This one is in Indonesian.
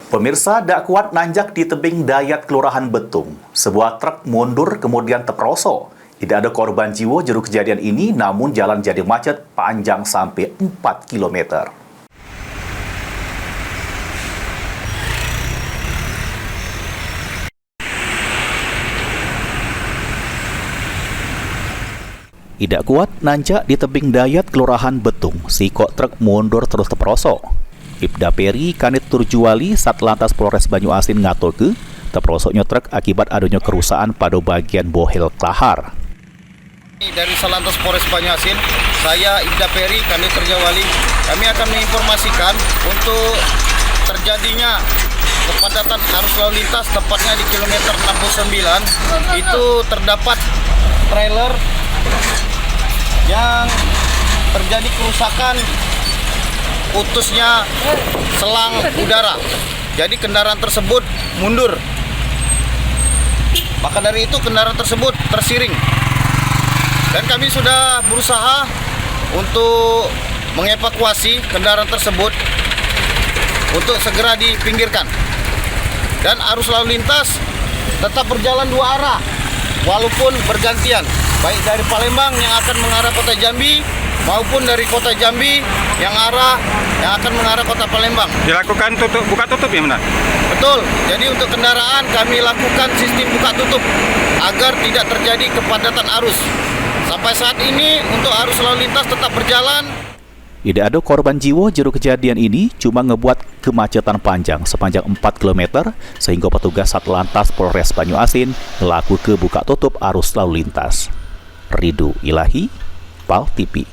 Pemirsa, tak kuat nanjak di tebing Dayat Kelurahan Betung. Sebuah truk mundur kemudian terperosok. Tidak ada korban jiwa juru kejadian ini, namun jalan jadi macet panjang sampai 4 km. Tidak kuat nanjak di tebing Dayat Kelurahan Betung, sikok truk mundur terus terperosok. Ibda Peri Kanit Turjuali Satlantas Polres Banyuasin ngatulke terperosoknya truk akibat adanya kerusakan pada bagian bohel kelahar. Dari Satlantas Polres Banyuasin, saya Ibda Peri Kanit Turjuali, kami akan menginformasikan untuk terjadinya kepadatan arus lalu lintas tepatnya di kilometer 69. Itu terdapat trailer yang terjadi kerusakan putusnya selang udara. Jadi kendaraan tersebut mundur. Maka dari itu kendaraan tersebut tersiring. Dan kami sudah berusaha untuk mengevakuasi kendaraan tersebut untuk segera dipinggirkan. Dan arus lalu lintas tetap berjalan dua arah walaupun bergantian, baik dari Palembang yang akan mengarah kota Jambi maupun dari kota Jambi yang akan mengarah kota Palembang. Dilakukan buka tutup ya benar? Betul. Jadi untuk kendaraan kami lakukan sistem buka tutup agar tidak terjadi kepadatan arus. Sampai saat ini untuk arus lalu lintas tetap berjalan. Tidak ada korban jiwa juru kejadian ini, cuma ngebuat kemacetan panjang sepanjang 4 km sehingga petugas Satlantas Polres Banyuasin melakukan buka tutup arus lalu lintas. Ridho Ilahi, PAL TV.